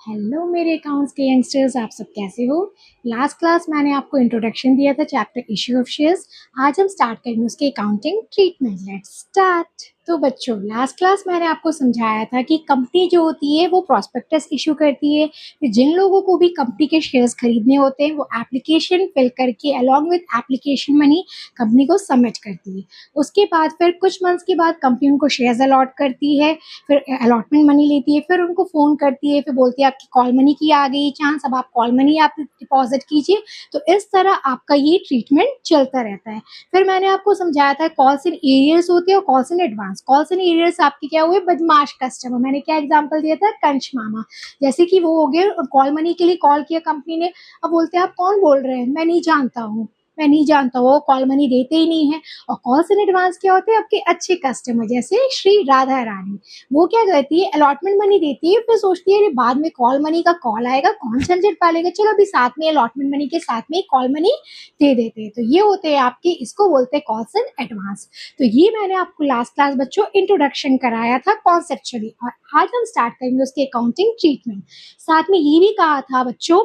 Hello मेरे accounts के youngsters, आप सब कैसे हो। लास्ट क्लास मैंने आपको इंट्रोडक्शन दिया था चैप्टर इश्यू ऑफ शेयर्स। आज हम स्टार्ट करेंगे उसके अकाउंटिंग ट्रीटमेंट। Let's start. तो बच्चों, लास्ट क्लास मैंने आपको समझाया था कि कंपनी जो होती है वो प्रॉस्पेक्टस इशू करती है। फिर जिन लोगों को भी कंपनी के शेयर्स खरीदने होते हैं वो एप्लीकेशन फिल करके along with application money company को सबमिट करती है। उसके बाद फिर कुछ मंथ्स के बाद कंपनी उनको शेयर्स अलॉट करती है, फिर अलॉटमेंट मनी लेती है, फिर उनको फ़ोन करती है, फिर बोलती है आपकी कॉल मनी की आ गई चांस, अब आप कॉल मनी आप डिपॉजिट कीजिए। तो इस तरह आपका ये ट्रीटमेंट चलता रहता है। फिर मैंने आपको समझाया था कॉल्स इन एरियर्स होते हैं और calls in advance. Calls in arrears आपके क्या हुए, बदमाश कस्टमर। मैंने क्या एग्जांपल दिया था, कंच मामा। जैसे कि वो हो गए, कॉल मनी के लिए कॉल किया कंपनी ने, अब बोलते हैं आप कौन बोल रहे हैं, मैं नहीं जानता हूँ, मैं नहीं जानता हूँ, कॉल मनी देते ही नहीं है। और कॉल्स इन एडवांस क्या होते हैं, आपके अच्छे कस्टमर जैसे श्री राधा रानी। वो क्या करती है, अलॉटमेंट मनी देती है, फिर सोचती है अरे बाद में कॉल मनी का कॉल आएगा, कौन झंझट पालेगा, चलो अभी साथ में अलॉटमेंट मनी के साथ में कॉल मनी दे देते हैं। तो ये होते हैं आपके, इसको बोलते हैं कॉल्स इन एडवांस। तो ये मैंने आपको लास्ट क्लास बच्चों इंट्रोडक्शन कराया था कॉन्सेप्चुअली, और आज हम स्टार्ट करेंगे उसके अकाउंटिंग ट्रीटमेंट। साथ में ये भी कहा था बच्चों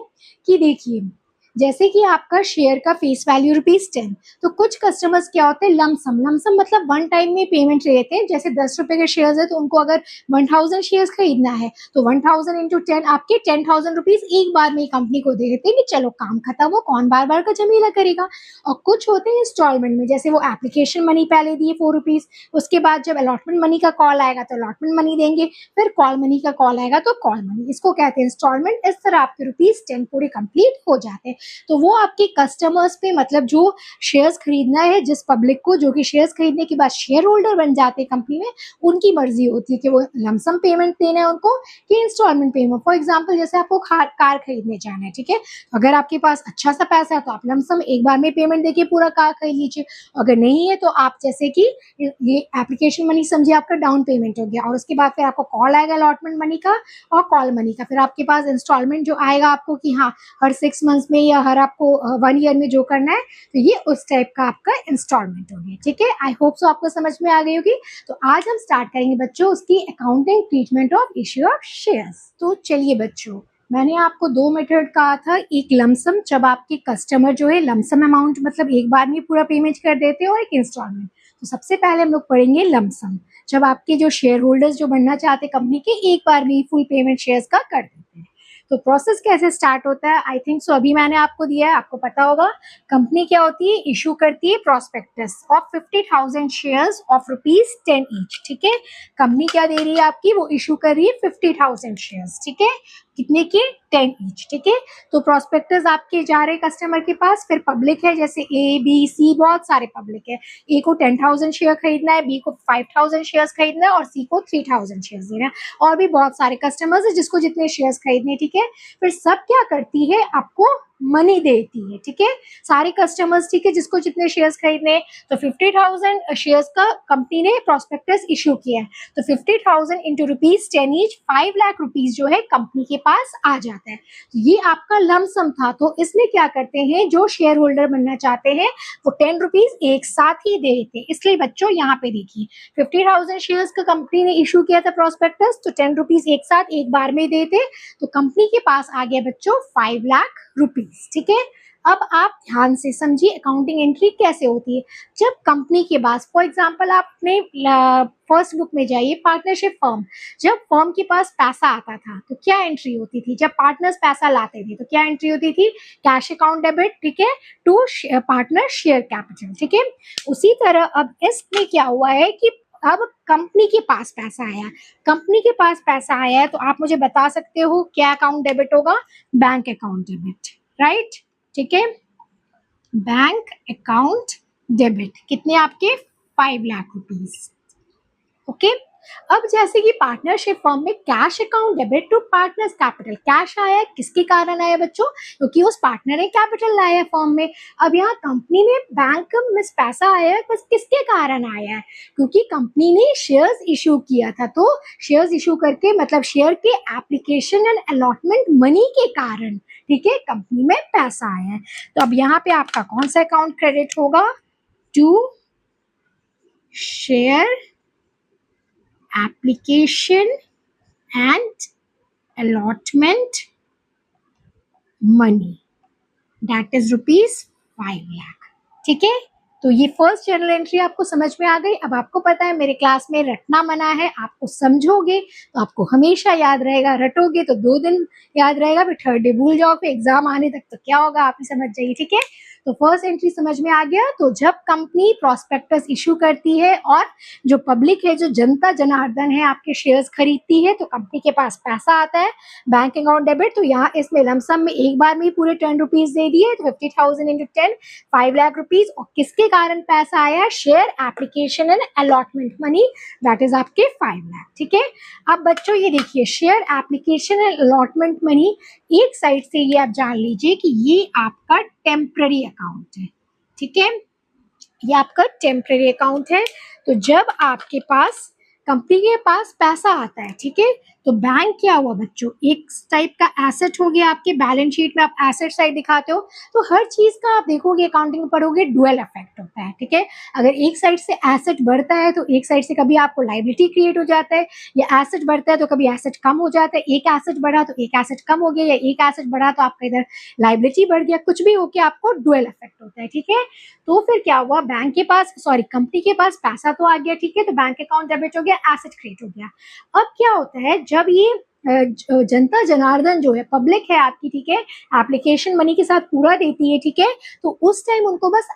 कि देखिए, जैसे कि आपका शेयर का फेस वैल्यू ₹10, तो कुछ कस्टमर्स क्या होते हैं, लमसम लमसम मतलब वन टाइम में पेमेंट लेते हैं। जैसे 10 रुपए के शेयर्स है तो उनको अगर 1000 शेयर्स खरीदना है तो 1000 इंटू 10 आपके 10,000 रुपीज एक बार में कंपनी को दे देते हैं कि चलो काम खत्म हो, कौन बार बार का झमेला करेगा। और कुछ होते हैं इंस्टॉलमेंट में, जैसे वो एप्लीकेशन मनी पहले दिए ₹4, उसके बाद जब अलॉटमेंट मनी का कॉल आएगा तो अलॉटमेंट मनी देंगे, फिर कॉल मनी का कॉल आएगा तो कॉल मनी, इसको कहते हैं इंस्टॉलमेंट। इस तरह आपके ₹10 पूरे कंप्लीट हो जाते हैं। तो वो आपके कस्टमर्स पे, मतलब जो शेयर्स खरीदना है जिस पब्लिक को, जो कि शेयर्स खरीदने के बाद शेयर होल्डर बन जाते हैं कंपनी में, उनकी मर्जी होती है कि वो लमसम पेमेंट देना है उनको कि इंस्टॉलमेंट पेमेंट। फॉर एग्जांपल जैसे आपको कार खरीदने जाना है, ठीक है, अगर आपके पास अच्छा सा पैसा है तो आप लमसम एक बार में पेमेंट देके पूरा कार खरीद लीजिए। अगर नहीं है तो आप जैसे कि ये एप्लीकेशन मनी समझिए आपका डाउन पेमेंट हो गया, और उसके बाद फिर आपको कॉल आएगा अलॉटमेंट मनी का और कॉल मनी का, फिर आपके पास इंस्टॉलमेंट जो आएगा आपको कि हाँ हर 6 मंथ्स में या हर आपको 1 ईयर में जो करना है, तो ये उस टाइप का आपका इंस्टॉलमेंट हो गया। ठीक है, आई होप सो आपको समझ में आ गई होगी। तो आज हम स्टार्ट करेंगे बच्चों उसकी accounting treatment of issue of shares. तो चलिए बच्चों, मैंने आपको 2 मेथड कहा था, एक लमसम, जब आपके कस्टमर जो है लमसम अमाउंट मतलब एक बार में पूरा पेमेंट कर देते हैं, और एक इंस्टॉलमेंट। तो सबसे पहले हम लोग पढ़ेंगे लमसम, जब आपके जो शेयर होल्डर्स जो बनना चाहते कंपनी के एक बार में फुल पेमेंट शेयर्स का कर देते हैं। तो प्रोसेस कैसे स्टार्ट होता है, आई थिंक सो अभी मैंने आपको दिया है, आपको पता होगा। कंपनी क्या होती है, इशू करती है prospectus of 50,000 shares of ₹10 each. ठीक है, कंपनी क्या दे रही है आपकी, वो इशू कर रही है 50,000 शेयर्स। ठीक है, कितने के, 10 ईच। ठीक है, तो प्रॉस्पेक्टस आपके जा रहे कस्टमर के पास, फिर पब्लिक है जैसे ए बी सी, बहुत सारे पब्लिक है। ए को 10,000 शेयर खरीदना है, बी को 5,000 शेयर्स खरीदना है, और सी को 3,000 शेयर्स देना है। और भी बहुत सारे कस्टमर्स है जिसको जितने शेयर्स खरीदने। ठीक है, फिर सब क्या करती है, आपको मनी देती है। ठीक है, सारे कस्टमर्स, ठीक है, जिसको जितने शेयर्स खरीदने, तो 50,000 शेयर्स का कंपनी ने प्रॉस्पेक्टस इशू किया है, तो 50,000 इंटू ₹10 ईच, 5 लाख रुपीज जो है कंपनी के पास आ जाता है। तो ये आपका लमसम था। तो इसमें क्या करते हैं, जो शेयर होल्डर बनना चाहते हैं वो ₹10 एक साथ ही दे देते हैं। इसलिए बच्चों यहाँ पे देखिए, 50,000 शेयर्स का कंपनी ने इशू किया था प्रॉस्पेक्टस, तो ₹10 एक साथ एक बार में देते, तो कंपनी के पास आ गया बच्चों 5 लाख रुपीज। ठीक है, अब आप ध्यान से समझिए अकाउंटिंग एंट्री कैसे होती है। जब कंपनी के पास, फॉर एग्जांपल आपने फर्स्ट बुक में जाइए, पार्टनरशिप फर्म, जब फर्म के पास पैसा आता था तो क्या एंट्री होती थी, जब पार्टनर्स पैसा लाते थे तो क्या एंट्री होती थी, कैश अकाउंट डेबिट, ठीक है, टू पार्टनर शेयर कैपिटल। ठीक है, उसी तरह अब इसमें क्या हुआ है कि अब कंपनी के पास पैसा आया, कंपनी के पास पैसा आया है, तो आप मुझे बता सकते हो क्या अकाउंट डेबिट होगा, बैंक अकाउंट डेबिट, राइट। ठीक है, बैंक अकाउंट डेबिट, कितने आपके, 5 लाख रुपीज। ओके, अब जैसे कि पार्टनरशिप फर्म में cash account debit to partners capital, cash आया, किसके कारण आया बच्चों, क्योंकि उस पार्टनर ने कैपिटल लाया है फर्म में। अब यहाँ कंपनी में बैंक में पैसा आया है, बस किसके कारण आया है, क्योंकि कंपनी ने शेयर्स इशू किया था, तो शेयर्स इशू करके मतलब शेयर के एप्लीकेशन एंड अलॉटमेंट मनी के कारण, ठीक है, कंपनी में पैसा आया है। तो अब यहाँ पे आपका कौन सा अकाउंट क्रेडिट होगा, to share application and allotment money, that is rupees 5 lakh। ठीक है, तो ये फर्स्ट जर्नल एंट्री आपको समझ में आ गई। अब आपको पता है मेरे क्लास में रटना मना है, आपको समझोगे तो आपको हमेशा याद रहेगा, रटोगे तो 2 दिन याद रहेगा, फिर थर्ड डे भूल जाओ, फिर एग्जाम आने तक तो क्या होगा आप ही समझ जाइए। ठीक है, तो फर्स्ट एंट्री समझ में आ गया। तो जब कंपनी प्रोस्पेक्टस इशू करती है और जो पब्लिक है, जो जनता जनार्दन है, आपके शेयर्स खरीदती है, तो कंपनी के पास पैसा आता है, बैंक अकाउंट डेबिट। तो यहाँ इसमें लमसम में एक बार में ही पूरे 10 रुपीज दे दिए, तो 50,000 इंटू 10 5 लाख रुपीज। और किसके कारण पैसा आया? Share application and allotment money, that is आपके 5 लाख। ठीक है, अब बच्चों ये देखिए, share application and allotment money, एक साइड से ये आप जान लीजिए कि ये आपका टेम्पररी अकाउंट है। ठीक है, ये आपका टेम्पररी अकाउंट है। तो जब आपके पास कंपनी के पास पैसा आता है, ठीक है, तो बैंक क्या हुआ बच्चों? एक टाइप का एसेट हो गया। आपके बैलेंस शीट में आप एसेट साइड दिखाते हो, तो हर चीज का आप देखोगे अकाउंटिंग में पढ़ोगे, डुअल इफेक्ट होता है। ठीक है, अगर एक साइड से एसेट बढ़ता है तो एक साइड से कभी आपको लायबिलिटी क्रिएट हो जाता है, या एसेट बढ़ता है तो कभी एसेट कम हो जाता है। एक एसेट बढ़ा तो एक एसेट कम हो गया, या एक एसेट बढ़ा तो आपका इधर लायबिलिटी बढ़ गया, कुछ भी होके आपको डुअल इफेक्ट होता है। ठीक है, तो फिर क्या हुआ, बैंक के पास कंपनी के पास पैसा तो आ गया, ठीक है, तो बैंक अकाउंट डेबिट हो गया, एसेट क्रिएट हो गया। अब क्या होता है, जब ये जनता जनार्दन जो है, पब्लिक है आपकी, ठीक है, एप्लीकेशन मनी के साथ पूरा देती है, ठीक है, तो उस टाइम उनको बस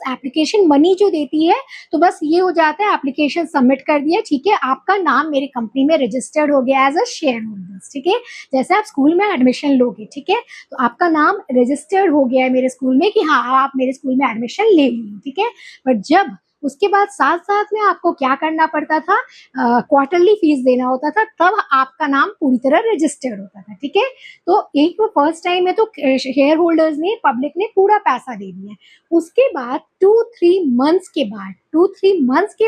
एप्लीकेशन मनी जो देती है, तो बस ये हो जाता है, एप्लीकेशन सबमिट कर दिया, ठीक है, आपका नाम मेरे कंपनी में रजिस्टर्ड हो गया एज अ शेयर होल्डर्स। ठीक है, जैसे आप स्कूल में एडमिशन लोगे, ठीक है, तो आपका नाम रजिस्टर्ड हो गया है मेरे स्कूल में कि हाँ आप मेरे स्कूल में एडमिशन ले लीजिए। ठीक है, बट जब उसके बाद साथ साथ में आपको क्या करना पड़ता था, क्वार्टरली फीस देना होता था, तब आपका नाम पूरी तरह रजिस्टर्ड होता था। ठीक है, तो एक वो फर्स्ट टाइम में तो शेयर होल्डर्स ने, पब्लिक ने पूरा पैसा दे दिया। उसके बाद 2-3 मंथ्स के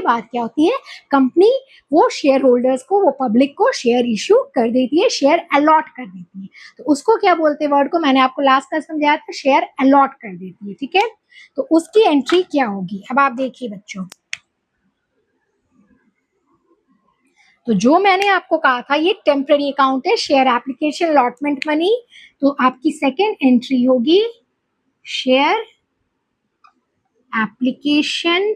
बाद क्या होती है, कंपनी वो शेयर होल्डर्स को, वो पब्लिक को शेयर इशू कर देती है, शेयर अलॉट कर देती है। तो उसको क्या बोलते हैं वर्ड को, मैंने आपको लास्ट क्लास समझाया था, शेयर अलॉट कर देती है। ठीक है, तो उसकी एंट्री क्या होगी, अब आप देखिए बच्चों, तो जो मैंने आपको कहा था ये टेम्पररी अकाउंट है, शेयर एप्लीकेशन अलॉटमेंट मनी। तो आपकी सेकेंड एंट्री होगी share application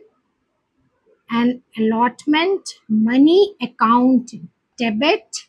and allotment money account debit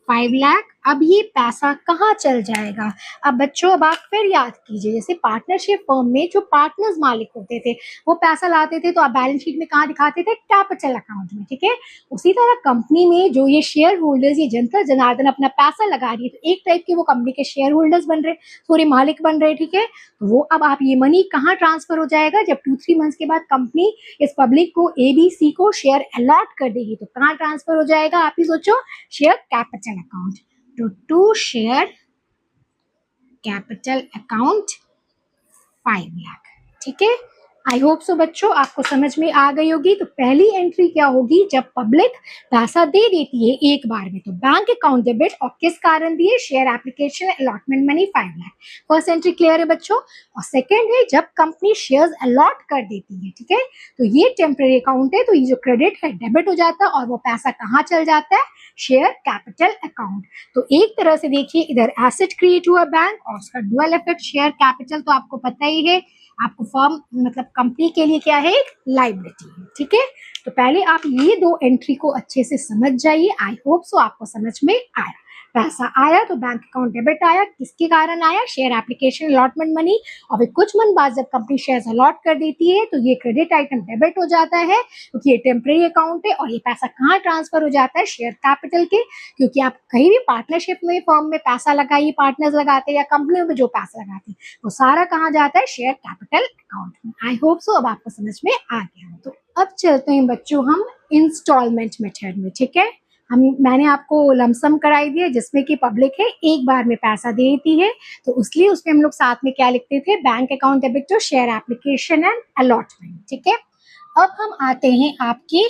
5 lakh. अब ये पैसा कहाँ चल जाएगा? अब बच्चों अब आप फिर याद कीजिए, जैसे पार्टनरशिप फर्म में जो पार्टनर्स मालिक होते थे वो पैसा लाते थे, तो आप बैलेंस शीट में कहाँ दिखाते थे? कैपिटल अकाउंट में। ठीक है, उसी तरह कंपनी में जो ये शेयर होल्डर्स, ये जनता जनार्दन अपना पैसा लगा रही है, तो एक टाइप के वो कंपनी के शेयर होल्डर्स बन रहे, सॉरी मालिक बन रहे। ठीक है, तो वो अब आप ये मनी कहाँ ट्रांसफर हो जाएगा? जब 2-3 मंथ्स के बाद कंपनी इस पब्लिक को, ABC को शेयर अलॉट कर देगी, तो कहाँ ट्रांसफर हो जाएगा? आप ही सोचो, share capital account. to share capital account 5 lakh. ठीक है, आई होप सो बच्चों आपको समझ में आ गई होगी। तो पहली एंट्री क्या होगी, जब पब्लिक पैसा दे देती है एक बार में, तो बैंक अकाउंट डेबिट, और किस कारण दिए? Share application allotment money 5 lakh. First entry clear है बच्चों। और सेकेंड है जब कंपनी शेयर्स अलॉट कर देती है, ठीक है, तो ये टेम्पररी अकाउंट है, तो ये जो क्रेडिट है डेबिट हो जाता है, और वो पैसा कहाँ चल जाता है? Share capital account. तो एक तरह से देखिए, इधर एसेट क्रिएट हुआ बैंक, और उसका डुअल इफेक्ट शेयर कैपिटल, तो आपको पता ही है, आपको फर्म मतलब कंपनी के लिए क्या है? एक लायबिलिटी है। ठीक है, तो पहले आप ये 2 एंट्री को अच्छे से समझ जाइए। आई होप सो आपको समझ में आया। पैसा आया तो बैंक अकाउंट डेबिट आया, किसके कारण आया? Share application allotment money. और फिर कुछ मंथ बाद जब कंपनी शेयर्स अलॉट कर देती है, तो ये क्रेडिट आइटम डेबिट हो जाता है, क्योंकि ये टेम्पररी अकाउंट है। और ये पैसा कहाँ ट्रांसफर हो जाता है? शेयर कैपिटल के, क्योंकि आप कहीं भी पार्टनरशिप में, फर्म में पैसा लगाइए, पार्टनर्स लगाते हैं या कंपनियों में जो पैसा लगाते हैं, वो सारा कहाँ जाता है? शेयर कैपिटल अकाउंट में। आई होप सो अब आपको समझ में आ गया। तो अब चलते हैं बच्चों हम इंस्टॉलमेंट मेथड में। ठीक है, मैंने आपको लमसम कराई दी है, जिसमें कि पब्लिक है एक बार में पैसा दे देती है, तो इसलिए उसमें हम लोग साथ में क्या लिखते थे? Bank account debit to share application and allotment. ठीक है, अब हम आते हैं आपके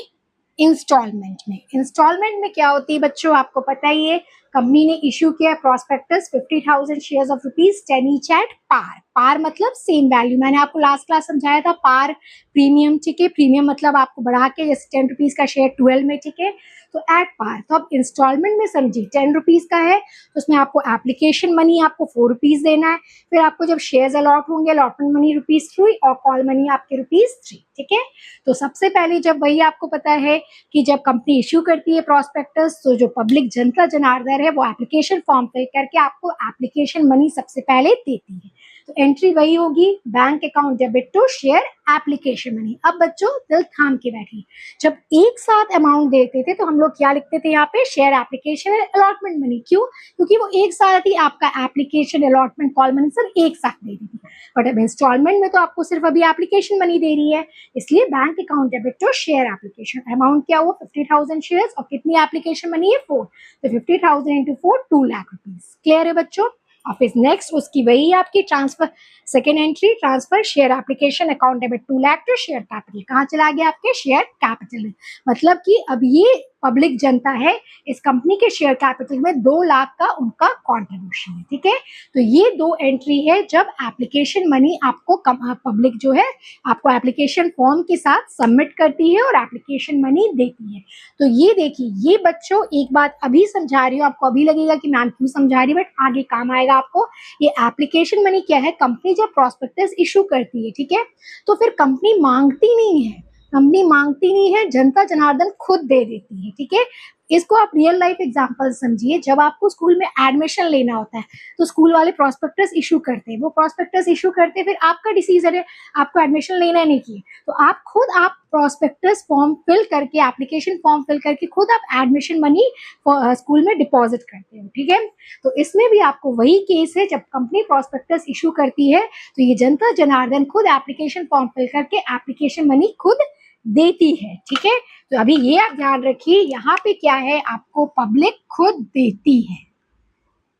इंस्टॉलमेंट में। इंस्टॉलमेंट में क्या होती है बच्चों? आपको पता ही है, कंपनी ने इश्यू किया prospectus 50,000 shares of ₹10 each at par. Par मतलब सेम वैल्यू, मैंने आपको लास्ट क्लास समझाया था पार प्रीमियम, ठीक है, प्रीमियम मतलब आपको बढ़ा के, जैसे ₹10 का शेयर 12 में, ठीक है, तो एट पार। तो अब इंस्टॉलमेंट में समझिए ₹10 का है तो उसमें आपको एप्लीकेशन मनी आपको ₹4 देना है, फिर आपको जब शेयर्स अलॉट होंगे अलॉटमेंट मनी ₹3 और कॉल मनी आपके ₹3, ठीक है। तो सबसे पहले जब वही आपको पता है कि जब कंपनी इश्यू करती है प्रॉस्पेक्टस तो जो पब्लिक जनता जनार्दन है वो एप्लीकेशन फॉर्म फिल करके आपको एप्लीकेशन मनी सबसे पहले देती है। तो एंट्री वही होगी, bank account debit to share application money. अब बच्चों दिल थाम के बैठिए, जब एक साथ अमाउंट देते थे तो हम लोग क्या लिखते थे यहाँ पे, शेयर एप्लीकेशन अलॉटमेंट मनी। क्यों? क्योंकि वो एक साथ ही आपका एप्लीकेशन अलॉटमेंट कॉल मनी सब एक साथ दे रही थी। बट अब इंस्टॉलमेंट में तो आपको सिर्फ अभी एप्लीकेशन मनी दे रही है, इसलिए bank account debit to share application. Amount क्या हुआ 50,000 शेयर्स और कितनी एप्लीकेशन मनी है 4, तो 50,000 इंटू 4 2 लाख रुपीज। क्लियर है बच्चों? और फिर नेक्स्ट उसकी वही आपकी transfer, second entry transfer share application account debit 2 lakh to share capital. कहाँ चला गया आपके शेयर कैपिटल में, मतलब कि अब ये पब्लिक जनता है इस कंपनी के शेयर कैपिटल में 2 लाख का उनका कॉन्ट्रीब्यूशन है, ठीक है। तो ये 2 एंट्री है जब एप्लीकेशन मनी आपको पब्लिक जो है आपको एप्लीकेशन फॉर्म के साथ सबमिट करती है और एप्लीकेशन मनी देती है। तो ये देखिए, ये बच्चों एक बात अभी समझा रही हूँ, आपको अभी लगेगा कि मैम क्यों समझा रही, बट आगे काम आएगा आपको। ये एप्लीकेशन मनी क्या है, कंपनी जब प्रॉस्पेक्टस इशू करती है, ठीक है, तो फिर कंपनी मांगती नहीं है, कंपनी मांगती नहीं है, जनता जनार्दन खुद दे देती है, ठीक है। इसको आप रियल लाइफ एग्जांपल समझिए, जब आपको स्कूल में एडमिशन लेना होता है तो स्कूल वाले प्रॉस्पेक्टस इशू करते हैं, वो प्रॉस्पेक्टस इशू करते हैं, फिर आपका डिसीजन है आपको एडमिशन लेना है नहीं किए, तो आप प्रॉस्पेक्टस फॉर्म फिल करके, एप्लीकेशन फॉर्म फिल करके खुद आप एडमिशन मनी स्कूल में डिपॉजिट करते हो, ठीक है। तो इसमें भी आपको वही केस है, जब कंपनी प्रॉस्पेक्टस इशू करती है तो ये जनता जनार्दन खुद एप्लीकेशन फॉर्म फिल करके एप्लीकेशन मनी खुद देती है, ठीक है। तो अभी ये आप ध्यान रखिए, यहाँ पे क्या है, आपको पब्लिक खुद देती है,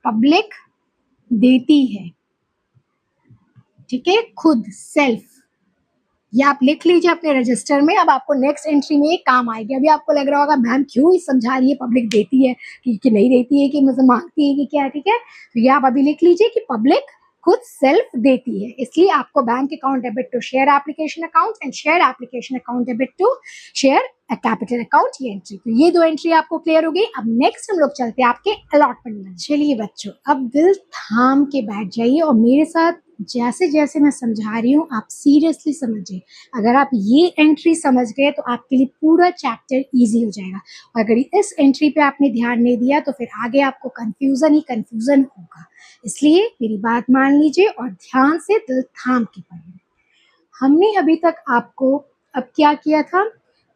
पब्लिक देती है, ठीक है, खुद सेल्फ। ये आप लिख लीजिए अपने रजिस्टर में, अब आपको नेक्स्ट एंट्री में काम आएगी। अभी आपको लग रहा होगा मैम क्यों समझा रही है, पब्लिक देती है कि नहीं देती है, कि मतलब मांगती है कि क्या, ठीक है। तो ये आप अभी लिख लीजिए कि पब्लिक खुद सेल्फ देती है, इसलिए आपको bank account debit to share application account and share application account debit to share capital account, ये एंट्री। तो ये 2 एंट्री आपको क्लियर हो गई। अब नेक्स्ट हम लोग चलते हैं आपके अलॉटमेंट में। चलिए बच्चों, अब दिल थाम के बैठ जाइए और मेरे साथ जैसे जैसे मैं समझा रही हूँ आप सीरियसली समझिए। अगर आप ये एंट्री समझ गए तो आपके लिए पूरा चैप्टर इजी हो जाएगा, और अगर इस एंट्री पे आपने ध्यान नहीं दिया तो फिर आगे आपको कंफ्यूजन ही कंफ्यूजन होगा। इसलिए मेरी बात मान लीजिए और ध्यान से दिल थाम के पढ़िए। हमने अभी तक आपको अब क्या किया था,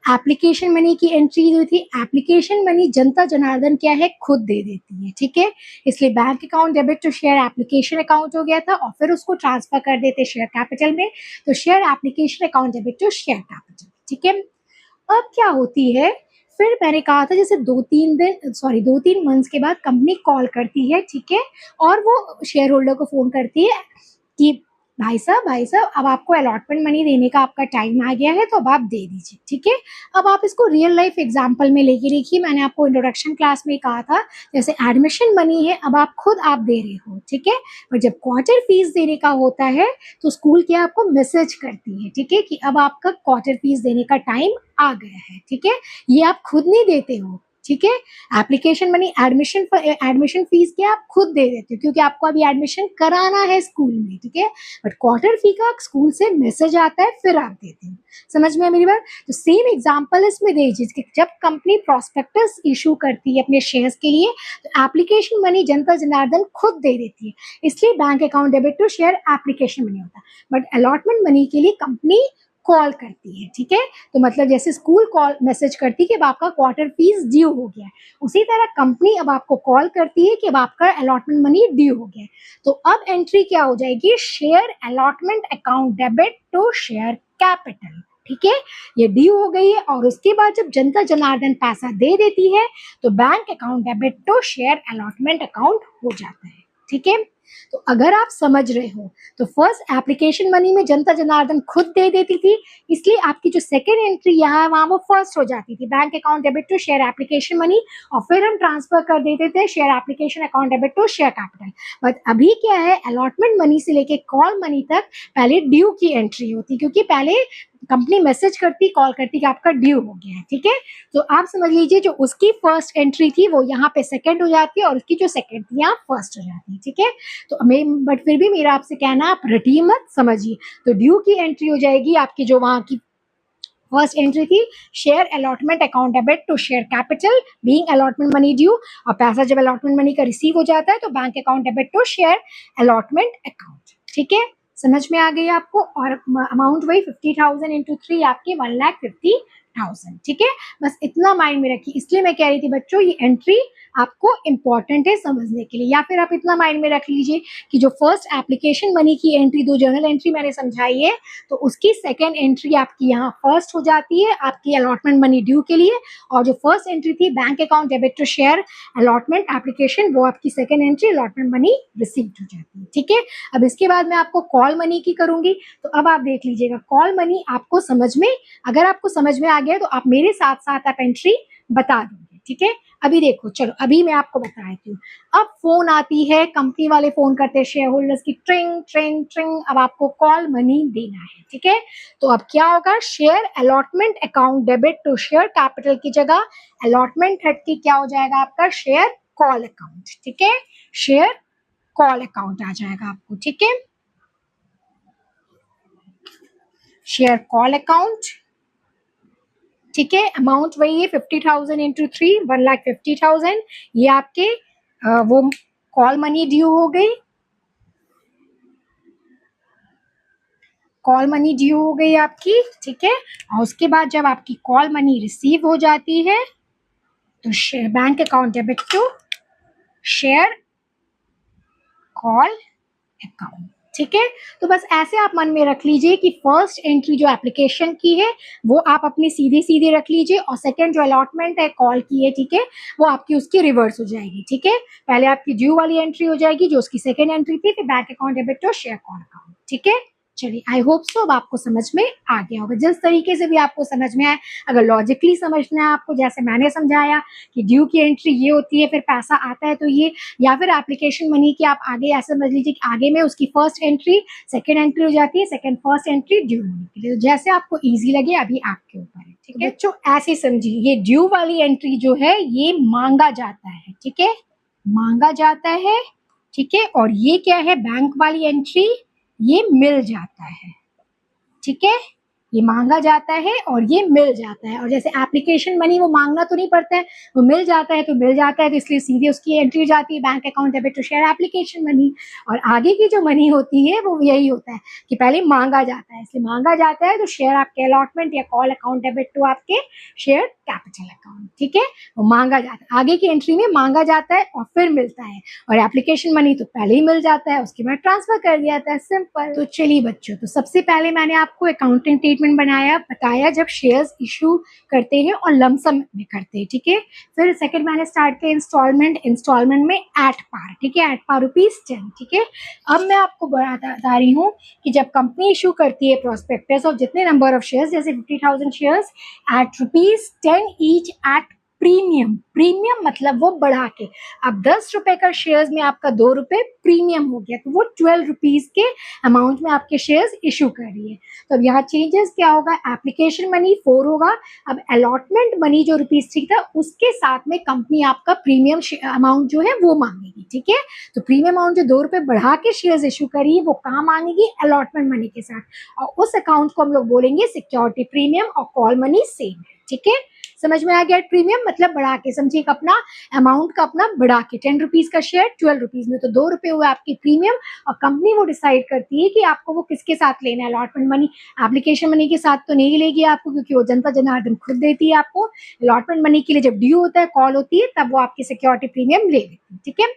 एप्लीकेशन मनी की एंट्री हुई थी। एप्लीकेशन मनी जनता जनार्दन क्या है, खुद दे देती है, ठीक है। इसलिए bank account debit to share application account हो गया था और फिर उसको ट्रांसफर कर देते शेयर कैपिटल में, तो share application account debit to share capital, ठीक है। अब क्या होती है, फिर मैंने कहा था जैसे 2-3 मंथ्स के बाद कंपनी कॉल करती है, ठीक है, और वो शेयर होल्डर को फोन करती है कि भाई साहब अब आपको अलॉटमेंट मनी देने का आपका टाइम आ गया है, तो अब आप दे दीजिए, ठीक है। अब आप इसको रियल लाइफ एग्जांपल में लेके देखिए, मैंने आपको इंट्रोडक्शन क्लास में कहा था जैसे एडमिशन मनी है, अब आप खुद आप दे रहे हो, ठीक है। और जब क्वार्टर फीस देने का होता है तो स्कूल क्या आपको मैसेज करती है, ठीक है, कि अब आपका क्वार्टर फीस देने का टाइम आ गया है, ठीक है। ये आप खुद नहीं देते हो, ठीक है। एप्लीकेशन मनी एडमिशन फीस क्या आप खुद दे देते हो क्योंकि आपको अभी एडमिशन कराना है स्कूल में, ठीक है। बट क्वार्टर फी का स्कूल से मैसेज आता है फिर आप देते हो। समझ में मेरी बात? तो सेम एग्जांपल इसमें दीजिए, जब कंपनी प्रॉस्पेक्टस इशू करती है अपने शेयर्स के लिए तो एप्लीकेशन मनी जनता जनार्दन खुद दे देती है, इसलिए bank account debit to share application money होता है। बट अलॉटमेंट मनी के लिए कंपनी कॉल करती है, ठीक है। तो मतलब जैसे स्कूल कॉल मैसेज करती है कि अब आपका क्वार्टर फीस ड्यू हो गया है, उसी तरह कंपनी अब आपको कॉल करती है कि अब आपका अलॉटमेंट मनी ड्यू हो गया है। तो अब एंट्री क्या हो जाएगी, share allotment account debit to share capital, ठीक है। ये ड्यू हो गई है और उसके बाद जब जनता जनार्दन पैसा दे देती है तो bank account debit to share allotment account हो जाता है, ठीक है। तो अगर आप समझ रहे हो तो फर्स्ट एप्लीकेशन मनी में जनता जनार्दन खुद दे देती थी, इसलिए आपकी जो सेकेंड एंट्री यहाँ है वहां वो फर्स्ट हो जाती थी, bank account debit to share application money, और फिर हम ट्रांसफर कर देते थे share application account debit to share capital. But अभी क्या है, अलॉटमेंट मनी से लेके कॉल मनी तक पहले ड्यू की एंट्री होती, क्योंकि पहले कंपनी मैसेज करती, कॉल करती कि आपका ड्यू हो गया है, ठीक है। तो आप समझ लीजिए जो उसकी फर्स्ट एंट्री थी वो यहाँ पे सेकंड हो जाती है और उसकी जो सेकंड थी यहाँ फर्स्ट हो जाती है, ठीक है। तो बट फिर भी मेरा आपसे कहना, आप रटिए मत, समझिए। तो ड्यू की एंट्री हो जाएगी आपकी, जो वहाँ की फर्स्ट एंट्री थी share allotment account debit to share capital being allotment money due, और पैसा जब अलॉटमेंट मनी का रिसीव हो जाता है तो bank account debit to share allotment account, ठीक है। समझ में आ गई आपको। और अमाउंट वही 50,000 इंटू 3 आपकी 1,50,000, ठीक है। बस इतना माइंड में रखिए, इसलिए मैं कह रही थी बच्चों ये एंट्री आपको इंपॉर्टेंट है समझने के लिए। या फिर आप इतना माइंड में रख लीजिए कि जो फर्स्ट एप्लीकेशन मनी की एंट्री, दो जर्नल एंट्री मैंने समझाई है, तो उसकी सेकेंड एंट्री आपकी यहाँ फर्स्ट हो जाती है आपकी अलॉटमेंट मनी ड्यू के लिए, और जो फर्स्ट एंट्री थी bank account debit to share allotment application, वो आपकी second entry allotment money received हो जाती है, ठीक है। अब इसके बाद मैं आपको कॉल मनी की करूंगी, तो अब आप देख लीजिएगा कॉल मनी आपको समझ में, अगर आपको समझ में आ गया तो आप मेरे साथ साथ आप एंट्री बता देंगे, ठीक है। अभी देखो, चलो अभी मैं आपको बता देती हूँ। अब फोन आती है, कंपनी वाले फोन करते हैं शेयर होल्डर्स की, ट्रिंग ट्रिंग ट्रिंग, अब आपको कॉल मनी देना है, ठीक है। तो अब क्या होगा, share allotment account debit to share capital की जगह अलॉटमेंट हट के क्या हो जाएगा आपका शेयर कॉल अकाउंट, ठीक है। शेयर कॉल अकाउंट आ जाएगा आपको, ठीक है। शेयर कॉल अकाउंट, ठीक है। अमाउंट वही है 50,000 इंटू 3 1,50,000, ये आपके वो कॉल मनी ड्यू हो गई, कॉल मनी ड्यू हो गई आपकी, ठीक है। और उसके बाद जब आपकी कॉल मनी रिसीव हो जाती है तो share bank account debit to share call account, ठीक है। तो बस ऐसे आप मन में रख लीजिए कि फर्स्ट एंट्री जो एप्लीकेशन की है वो आप अपनी सीधी सीधी रख लीजिए, और सेकंड जो अलॉटमेंट है कॉल की है, ठीक है, वो आपकी उसकी रिवर्स हो जाएगी, ठीक है। पहले आपकी ड्यू वाली एंट्री हो जाएगी जो उसकी सेकंड एंट्री थी, फिर bank account debit to share call account, ठीक है। चलिए, आई होप सो अब आपको समझ में आ गया होगा, जिस तरीके से भी आपको समझ में आए। अगर लॉजिकली समझना है आपको, जैसे मैंने समझाया कि ड्यू की एंट्री ये होती है, फिर पैसा आता है तो ये, या फिर एप्लीकेशन मनी की आप आगे ऐसे समझ लीजिए कि आगे में उसकी फर्स्ट एंट्री सेकेंड एंट्री हो जाती है, second first entry due money के लिए, तो जैसे आपको ईजी लगे अभी आपके ऊपर है, ठीक है बच्चों। ऐसे समझिए, ये ड्यू वाली एंट्री जो है ये मांगा जाता है, ठीक है, मांगा जाता है, ठीक है। और ये क्या है, बैंक वाली एंट्री, ये मिल जाता है, ठीक है। ये मांगा जाता है और ये मिल जाता है, और जैसे एप्लीकेशन मनी वो मांगना तो नहीं पड़ता है, वो मिल जाता है तो मिल जाता है, तो इसलिए सीधे उसकी एंट्री हो जाती है bank account debit to share application money. और आगे की जो मनी होती है वो यही होता है कि पहले मांगा जाता है, इसलिए मांगा जाता है तो शेयर आपके अलॉटमेंट या कॉल अकाउंट डेबिट टू आपके शेयर कैपिटल अकाउंट, ठीक है। वो मांगा जाता है, आगे की एंट्री में मांगा जाता है और फिर मिलता है, और एप्लीकेशन मनी तो पहले ही मिल जाता है, उसके बाद ट्रांसफर कर दिया जाता है, सिंपल। तो चलिए बच्चों, तो सबसे पहले मैंने आपको अकाउंटिंग स्टेटमेंट बताया जब शेयर्स इशू करते हैं और लमसम में करते हैं, ठीक है। फिर सेकंड मैंने स्टार्ट किया इंस्टॉलमेंट में एट पार, ठीक है, एट पार ₹10, ठीक है। अब मैं आपको बता रही हूँ कि जब कंपनी इशू करती है प्रोस्पेक्टस और जितने नंबर ऑफ शेयर्स, जैसे 50,000 shares at ₹10 each at premium, premium मतलब वो बढ़ा के, अब 10 रुपए का शेयर्स में आपका 2 रुपए प्रीमियम हो गया, तो वो 12 रुपीज के अमाउंट में आपके शेयर्स इशू कर रही है। तो अब यहाँ चेंजेस क्या होगा, एप्लीकेशन मनी 4 होगा, अब अलॉटमेंट मनी जो ₹3 था उसके साथ में कंपनी आपका प्रीमियम अमाउंट जो है वो मांगेगी, ठीक है। तो प्रीमियम अमाउंट जो 2 रुपए बढ़ा के शेयर्स इशू करी है वो कहाँ मांगेगी, अलॉटमेंट मनी के साथ, और उस अकाउंट को हम लोग बोलेंगे सिक्योरिटी प्रीमियम, और कॉल मनी सेम है, ठीक है। समझ में आ गया, प्रीमियम मतलब बढ़ा के, समझिए अपना अमाउंट का अपना बढ़ा के, 10 रुपीज का शेयर 12 रुपीज में, तो 2 रुपए हुए आपकी प्रीमियम, और कंपनी वो डिसाइड करती है कि आपको वो किसके साथ लेना है, अलॉटमेंट मनी एप्लीकेशन मनी के साथ तो नहीं लेगी आपको, क्योंकि वो जनता जनार्दन खुद देती है आपको। अलॉटमेंट मनी के लिए जब ड्यू होता है, कॉल होती है, तब वो आपकी सिक्योरिटी प्रीमियम ले लेती है, ठीक है।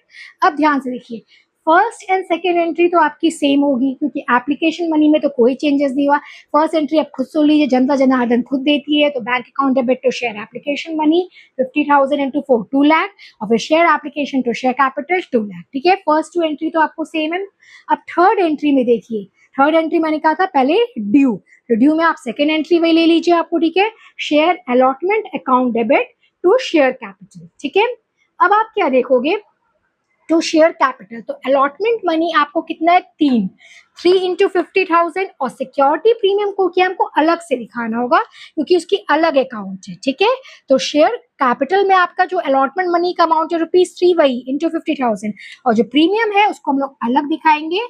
अब ध्यान से देखिए, फर्स्ट एंड सेकेंड एंट्री तो आपकी सेम होगी क्योंकि एप्लीकेशन मनी में तो कोई चेंजेस नहीं हुआ। फर्स्ट एंट्री आप खुद सुन लीजिए, जनता जनार्दन खुद देती है, तो bank account debit to share application money 50,000 into 4 2 lakh, और फिर share application to share capital 2 lakh. ठीक है, फर्स्ट टू एंट्री तो आपको सेम है। अब थर्ड एंट्री में देखिए, थर्ड एंट्री मैंने कहा था पहले ड्यू, तो ड्यू में आप सेकेंड एंट्री वही ले लीजिए आपको। ठीक है, share allotment account debit to share capital. ठीक है, अब आप क्या देखोगे, टू शेयर कैपिटल, तो अलॉटमेंट मनी आपको कितना है, 3 इंटू 50,000, और सिक्योरिटी प्रीमियम को क्या हमको अलग से दिखाना होगा क्योंकि उसकी अलग अकाउंट है। ठीक है, तो शेयर कैपिटल में आपका जो अलॉटमेंट मनी का अमाउंट है ₹3 वही इंटू 50,000, और जो प्रीमियम है उसको हम लोग अलग दिखाएंगे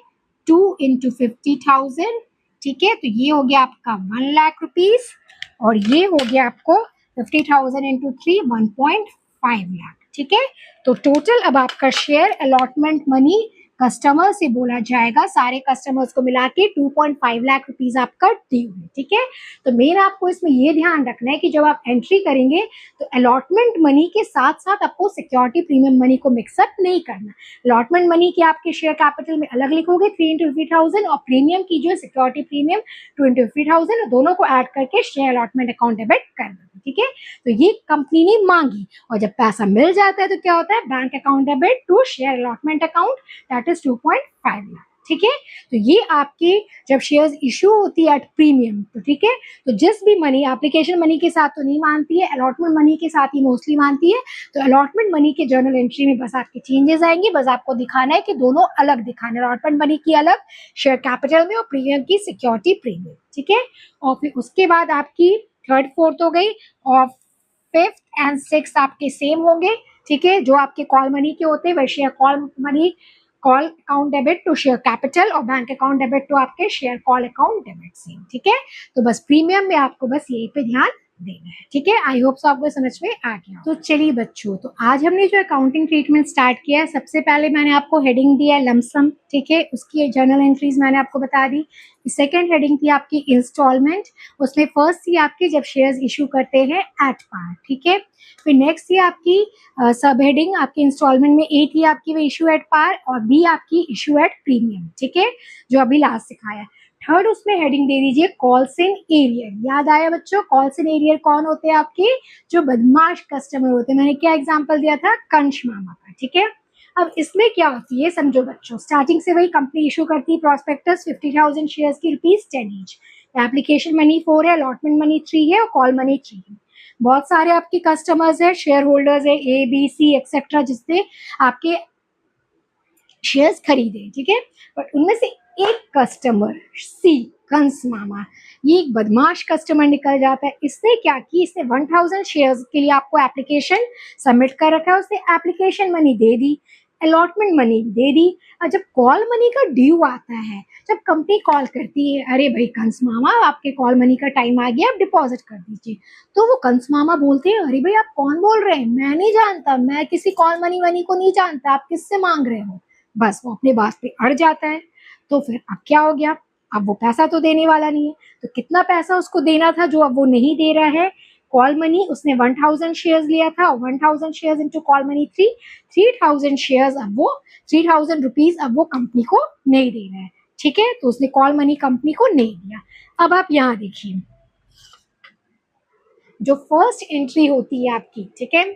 2 इंटू 50,000। ठीक है, तो ये हो गया आपका 1 लाख रुपीज, और ये हो गया आपको 50,000 इंटू 3 1.5 लाख। ठीक है, तो टोटल अब आपका शेयर अलॉटमेंट मनी कस्टमर से बोला जाएगा, सारे कस्टमर्स को मिला के 2.5 लाख रुपीज आपका ड्यू है। ठीक है, तो मेन आपको इसमें ये ध्यान रखना है कि जब आप एंट्री करेंगे तो अलॉटमेंट मनी के साथ साथ आपको सिक्योरिटी प्रीमियम मनी को मिक्सअप नहीं करना। अलॉटमेंट मनी की आपके शेयर कैपिटल में अलग लिखोगे 3 इंटू 50,000, और प्रीमियम की जो सिक्योरिटी प्रीमियम 2 इंटू 50,000, दोनों को ऐड करके शेयर अलॉटमेंट अकाउंट डेबिट कर देंगे। ठीक है, तो ये कंपनी ने मांगी, और जब पैसा मिल जाता है तो क्या होता है, bank account debit to share allotment account, that is 2.5 lakh. ठीक है, तो ये आपकी जब शेयर्स इशू होती है एट प्रीमियम, तो ठीक है, तो जिस भी मनी एप्लीकेशन मनी के साथ तो नहीं मानती है, अलॉटमेंट मनी के साथ ही मोस्टली मानती है। तो अलॉटमेंट मनी के जर्नल एंट्री में बस आपके चेंजेस आएंगे, बस आपको दिखाना है कि दोनों अलग दिखाना है, अलॉटमेंट मनी की अलग शेयर कैपिटल में, और प्रीमियम की सिक्योरिटी प्रीमियम। ठीक है, और फिर उसके बाद आपकी थर्ड फोर्थ हो गई, और फिफ्थ एंड सिक्स आपके सेम होंगे। ठीक है, जो आपके कॉल मनी के होते हैं वह share call money call account debit to share capital, और बैंक अकाउंट डेबिट टू आपके share call account debit same. ठीक है, तो बस प्रीमियम में आपको बस यही पे ध्यान देना है। ठीक है, आई होप सो आपको समझ में आ गया। तो चलिए बच्चों, तो आज हमने जो अकाउंटिंग ट्रीटमेंट स्टार्ट किया है, सबसे पहले मैंने आपको हेडिंग दिया है लमसम। ठीक है, उसकी जर्नल एंट्रीज मैंने आपको बता दी। सेकेंड हेडिंग थी आपकी इंस्टॉलमेंट, उसमें फर्स्ट थी आपकी जब शेयर्स इशू करते हैं एट पार। ठीक है, फिर नेक्स्ट थी आपकी सब हेडिंग आपकी इंस्टॉलमेंट में, ए थी आपकी वो इशू एट पार, और बी आपकी इशू एट प्रीमियम। ठीक है, जो अभी लास्ट सिखाया। थर्ड उसमें हेडिंग दे दीजिए कॉल्स इन एरियर। याद आया बच्चों, कॉल्स इन एरियर कौन होते हैं आपके, जो बदमाश कस्टमर होते हैं। मैंने क्या एग्जांपल दिया था, कंच मामा का। ठीक है, अब इसमें क्या होती है समझो बच्चों, स्टार्टिंग से वही कंपनी इशू करती है प्रॉस्पेक्टस 50,000 शेयर्स की ₹10 ईच, एप्लीकेशन मनी 4 है, अलॉटमेंट मनी 3 है, और कॉल मनी 3 है। बहुत सारे आपके कस्टमर्स है, शेयर होल्डर्स है, ए बी सी एक्सेट्रा, जिसने आपके शेयर्स खरीदे। ठीक है, बट उनमें से एक कस्टमर सी कंस मामा, ये एक बदमाश कस्टमर निकल जाता है। इसने क्या की, इसने 1000 शेयर्स के लिए आपको एप्लीकेशन सबमिट कर रखा है, उसने एप्लीकेशन मनी दे दी, अलॉटमेंट मनी दे दी। और जब कॉल मनी का ड्यू आता है, जब कंपनी कॉल करती है, अरे भाई कंस मामा आपके कॉल मनी का टाइम आ गया, आप डिपॉजिट कर दीजिए, तो वो कंस मामा बोलते हैं, अरे भाई आप कौन बोल रहे हैं, मैं नहीं जानता, मैं किसी कॉल मनी वनी को नहीं जानता, आप किससे मांग रहे हो। बस वो अपनी बात पे अड़ जाता है। तो फिर अब क्या हो गया, अब वो पैसा तो देने वाला नहीं है, तो कितना पैसा उसको देना था जो अब वो नहीं दे रहा है। कॉल मनी उसने 1000 शेयर्स लिया था, 1000 shares into call money 3000 shares, अब वो 3000 रुपीज अब वो कंपनी को नहीं दे रहा है। ठीक है, तो उसने कॉल मनी कंपनी को नहीं दिया। अब आप यहाँ देखिए, जो फर्स्ट एंट्री होती है आपकी, ठीक है,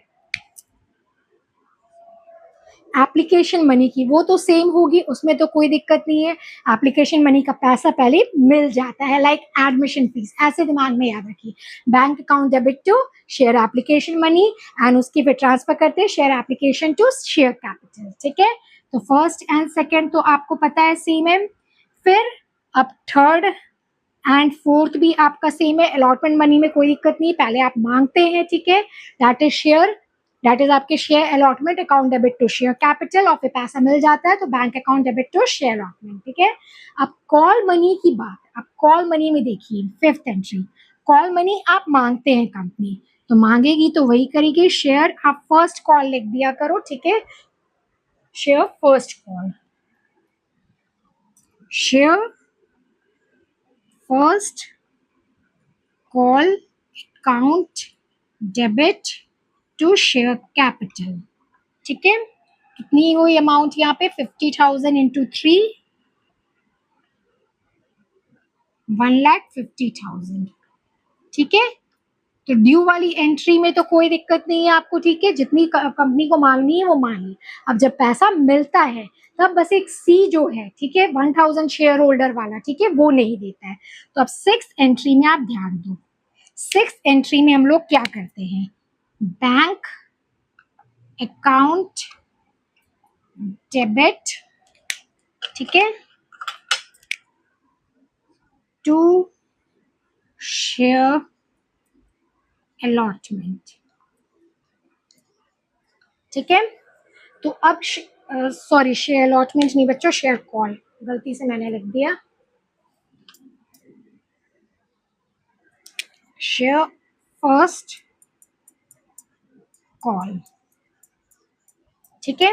एप्लीकेशन मनी की, वो तो सेम होगी, उसमें तो कोई दिक्कत नहीं है। एप्लीकेशन मनी का पैसा पहले मिल जाता है, लाइक एडमिशन फीस, ऐसे दिमाग में याद रखिए। Bank account debit to share application money, and उसकी फिर ट्रांसफर करते हैं share application to share capital. ठीक है, तो फर्स्ट एंड सेकेंड तो आपको पता है सेम है। फिर अब थर्ड एंड फोर्थ भी आपका सेम है। अलॉटमेंट मनी में कोई दिक्कत नहीं, पहले आप मांगते हैं। ठीक है, that is share, that is आपके share allotment account debit to share capital, और फिर पैसा मिल जाता है तो bank account debit to share allotment. ठीक है, अब कॉल मनी की बात, अब कॉल मनी में देखिए फिफ्थ एंट्री, कॉल मनी आप मांगते हैं कंपनी, तो मांगेगी तो वही करेगी, शेयर आप फर्स्ट कॉल लिख दिया करो। ठीक है, share first call, share first call account debit to share capital. ठीक है, कितनी हुई अमाउंट यहाँ पे 50,000 इंटू 3, 1,50,000। ठीक है, तो ड्यू वाली एंट्री में तो कोई दिक्कत नहीं है आपको, ठीक है, जितनी कंपनी को मांगनी है वो मांग ली। अब जब पैसा मिलता है तब बस एक सी जो है, ठीक है, 1,000 शेयर होल्डर वाला, ठीक है, वो नहीं देता है। तो अब 6th एंट्री में आप ध्यान दो, 6th एंट्री में हम लोग क्या करते हैं, बैंक अकाउंट डेबिट, ठीक है, टू शेयर अलॉटमेंट। ठीक है, तो अब सॉरी, शेयर अलॉटमेंट नहीं बच्चों, शेयर कॉल, गलती से मैंने लिख दिया, शेयर फर्स्ट कॉल। ठीक है,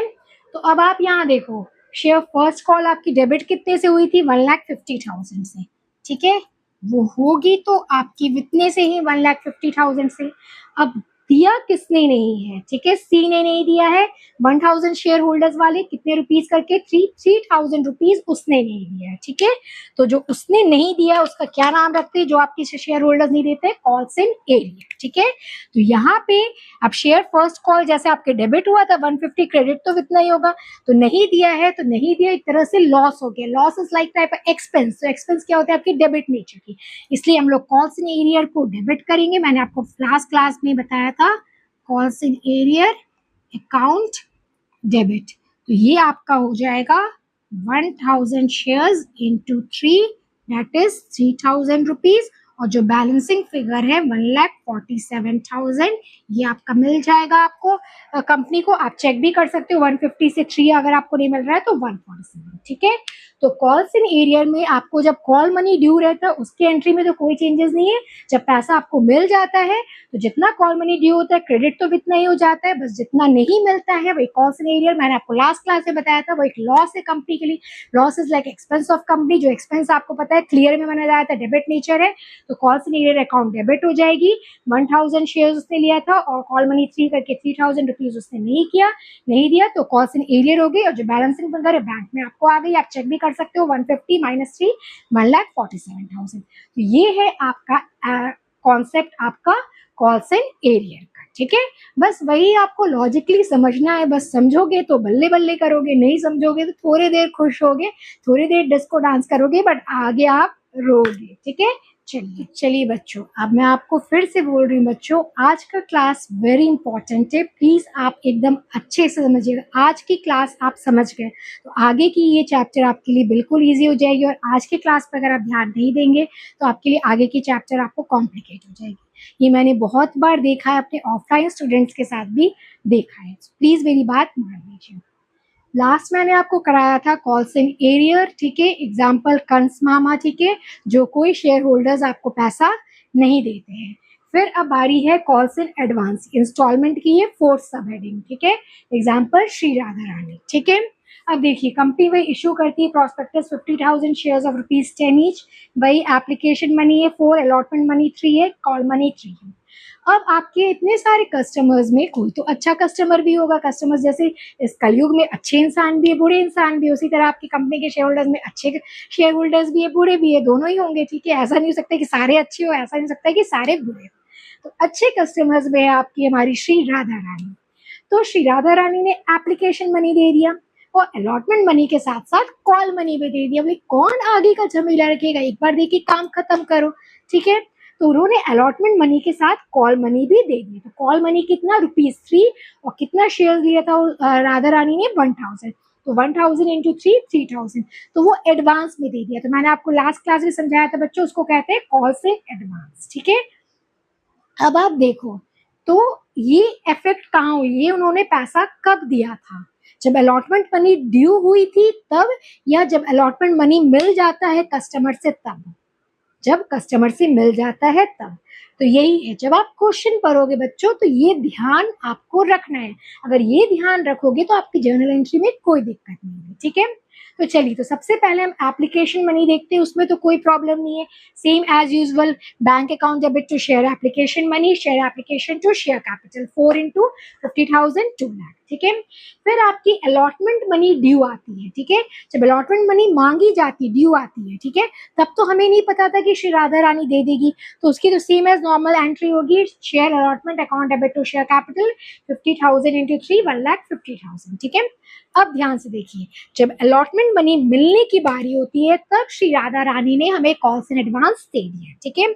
तो अब आप यहाँ देखो, शेयर फर्स्ट कॉल आपकी डेबिट कितने से हुई थी, 1,50,000 से। ठीक है, वो होगी तो आपकी वितने से ही 1,50,000 से। अब दिया किसने नहीं है, ठीक है, सी ने नहीं दिया है। 1,000 शेयर होल्डर्स वाले कितने रुपीज करके, 3,000 रुपीज उसने नहीं दिया है। ठीक है, तो जो उसने नहीं दिया उसका क्या नाम रखते हैं, जो आपके शेयर होल्डर्स नहीं देते, कॉल्स इन एरियर। ठीक है, तो यहाँ पे अब शेयर फर्स्ट कॉल जैसे आपके डेबिट हुआ था 150, क्रेडिट तो इतना ही होगा, तो नहीं दिया है तो नहीं दिया, एक तरह से लॉस हो गया। Loss is like type of expense, तो एक्सपेंस क्या होता है आपकी डेबिट नेचर की, इसलिए हम लोग कॉल्स इन एरियर को डेबिट करेंगे। मैंने आपको लास्ट क्लास में बताया था, calls in arrear account debit, तो ये आपका हो जाएगा 1,000 shares into 3, that is 3,000 rupees, और जो बैलेंसिंग फिगर है 1,47,000, ये आपका मिल जाएगा आपको कंपनी को। आप चेक भी कर सकते हो, 150 से 3 अगर आपको नहीं मिल रहा है तो 147। ठीक है, तो कॉल्स इन एरियर में आपको जब कॉल मनी ड्यू रहता है उसके एंट्री में तो कोई चेंजेस नहीं है। जब पैसा आपको मिल जाता है तो जितना कॉल मनी ड्यू होता है क्रेडिट तो इतना ही हो जाता है, बस जितना नहीं मिलता है वही कॉल्स इन एरियर, मैंने आपको लास्ट क्लास में बताया था, वो एक लॉस है कंपनी के लिए। Loss is like expense of company, जो एक्सपेंस आपको पता है क्लियर में मैंने बताया था डेबिट नेचर है, तो calls in arrear account debit हो जाएगी। 1,000 शेयर उसने लिया था और कॉल मनी 3 करके 3,000 रुपीज उसने नहीं किया, नहीं दिया, तो कॉल्स इन एरियर हो गई, और जो बैलेंसिंग फिगर है बैंक में आपको आ गई, आप चेक भी कर सकते हो, 150 माइनस 3, 1,47,000। तो ये है आपका कॉन्सेप्ट आपका कॉल्स इन एरियर का। ठीक है, बस वही आपको लॉजिकली समझना है, बस समझोगे तो बल्ले बल्ले करोगे, नहीं समझोगे तो थोड़ी देर खुश होगे, थोड़ी देर डिस्को डांस करोगे, बट आगे आप रोगे। ठीक है, चलिए बच्चों, अब मैं आपको फिर से बोल रही हूँ बच्चों, आज का क्लास वेरी इंपॉर्टेंट है, प्लीज आप एकदम अच्छे से समझिएगा। आज की क्लास आप समझ गए तो आगे की ये चैप्टर आपके लिए बिल्कुल इजी हो जाएगी, और आज के क्लास पर अगर आप ध्यान नहीं देंगे तो आपके लिए आगे की चैप्टर आपको कॉम्प्लिकेट हो जाएगी। ये मैंने बहुत बार देखा है, अपने ऑफलाइन स्टूडेंट्स के साथ भी देखा है, प्लीज मेरी बात मान लीजिए। लास्ट मैंने आपको कराया था कॉल्स इन एरियर, ठीक है, एग्जाम्पल कंस मामा, ठीक है, जो कोई शेयर होल्डर्स आपको पैसा नहीं देते हैं। फिर अब बारी है कॉल्स इन एडवांस, इंस्टॉलमेंट की है 4th सब हेडिंग, ठीक है, एग्जाम्पल श्री राधा रानी। ठीक है, अब देखिए कंपनी वही इशू करती है प्रॉस्पेक्टस 50,000 शेयर्स ऑफ ₹10 ईच, वही एप्लीकेशन मनी है 4, अलॉटमेंट मनी 3 है, कॉल मनी 3 है। अब आपके इतने सारे कस्टमर्स में कोई तो अच्छा कस्टमर भी होगा, कस्टमर्स जैसे इस कलयुग में अच्छे इंसान भी है, बुरे इंसान भी है, उसी तरह आपकी कंपनी के शेयर होल्डर्स में अच्छे शेयर होल्डर्स भी है, बुरे भी है, दोनों ही होंगे। ठीक है, ऐसा नहीं हो सकता कि सारे अच्छे हो, ऐसा नहीं हो सकता कि सारे बुरे हो। तो अच्छे कस्टमर्स में है आपकी हमारी श्री राधा रानी, तो श्री राधा रानी ने एप्लीकेशन मनी दे दिया और अलॉटमेंट मनी के साथ साथ कॉल मनी भी दे दिया। भाई कौन आगे का झमेला रखेगा, एक बार देखिए काम खत्म करो। ठीक है, तो उन्होंने अलॉटमेंट मनी के साथ कॉल मनी भी दे दी। तो कॉल मनी कितना, ₹3, और कितना शेयर दिया था राधा रानी ने, 1,000, तो 1,000 इंटू 3, 3,000, तो वो एडवांस में दे दिया। तो मैंने आपको लास्ट क्लास में समझाया था बच्चों, उसको कहते हैं कॉल्स इन एडवांस। ठीक है, अब आप देखो तो ये इफेक्ट कहाँ हुई, ये उन्होंने पैसा कब दिया था, जब अलॉटमेंट मनी ड्यू हुई थी तब, या जब अलॉटमेंट मनी मिल जाता है कस्टमर से तब, जब कस्टमर से मिल जाता है तब। तो यही है, जब आप क्वेश्चन पढ़ोगे बच्चों तो ये ध्यान आपको रखना है, अगर ये ध्यान रखोगे तो आपकी जर्नल एंट्री में कोई दिक्कत नहीं है। ठीक है, तो चलिए, तो सबसे पहले हम एप्लीकेशन मनी देखते हैं, उसमें तो कोई प्रॉब्लम नहीं है, same as usual, bank account debit to share application money, share application to share capital, 4 into 50,000 2 lakh. ठीक है। फिर आपकी अलॉटमेंट मनी ड्यू आती है, ठीक है। जब अलॉटमेंट मनी मांगी जाती है, ड्यू आती है, ठीक है, तब तो हमें नहीं पता था कि श्री राधा रानी दे देगी, तो उसकी तो सेम एज नॉर्मल एंट्री होगी, share allotment account debit to share capital 50,000 into 3, 1,50,000, ठीक है। अब ध्यान से देखिए, जब अलॉटमेंट मनी मिलने की बारी होती है तब श्री राधा रानी ने हमें कॉल्स इन एडवांस दे दिया, ठीक है।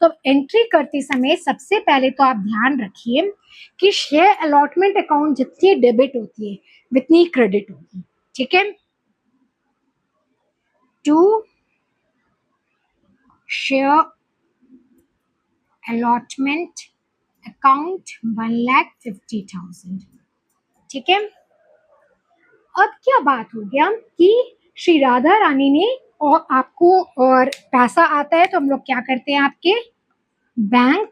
तो एंट्री करते समय सबसे पहले तो आप ध्यान रखिए कि शेयर अलॉटमेंट अकाउंट जितनी डेबिट होती है उतनी क्रेडिट होगी, ठीक है। टू शेयर अलॉटमेंट अकाउंट 1,50,000, ठीक है। अब क्या बात हो गया कि श्री राधा रानी ने और आपको और पैसा आता है तो हम लोग क्या करते हैं, आपके बैंक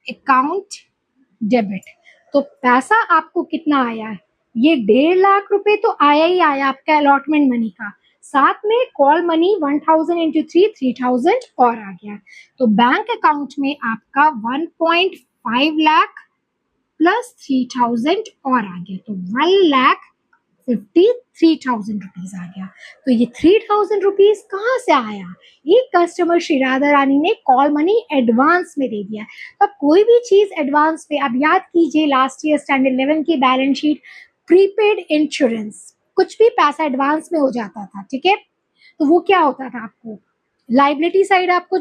अकाउंट डेबिट। तो पैसा आपको कितना आया है, ये 1.5 लाख रुपए तो आया ही आया आपका अलॉटमेंट मनी का, साथ में कॉल मनी 1,000 इंटू 3, 3,000 और आ गया। तो बैंक अकाउंट में आपका 1.5 लाख प्लस 3,000 और आ गया, तो 1,53,000 रुपीज आ गया। तो ये 3,000 रुपीज कहाँ से आया, एक कस्टमर श्री राधा रानी ने कॉल मनी एडवांस में दे दिया। तो कोई भी चीज एडवांस में, अब याद कीजिए लास्ट ईयर स्टैंडर्ड 11 की बैलेंस शीट, प्रीपेड इंश्योरेंस, कुछ भी पैसा एडवांस में हो जाता था, ठीक है, तो वो क्या होता था, आपको लाइबिलिटी साइड आपको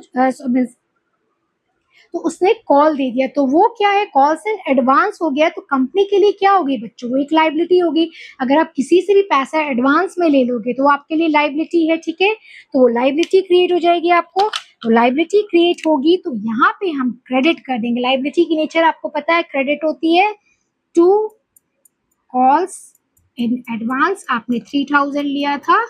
तो उसने कॉल दे दिया, तो वो क्या है, कॉल से एडवांस हो गया, तो कंपनी के लिए क्या होगी बच्चों, वो एक लाइबिलिटी होगी। अगर आप किसी से भी पैसा एडवांस में ले लोगे तो वो आपके लिए लाइबिलिटी है, ठीक है। तो वो लाइबिलिटी क्रिएट हो जाएगी आपको, तो लाइबिलिटी क्रिएट होगी तो यहाँ पे हम क्रेडिट कर देंगे। लाइबिलिटी की नेचर आपको पता है, क्रेडिट होती है टू कॉल्स इन एडवांस। आपने 3,000 लिया था,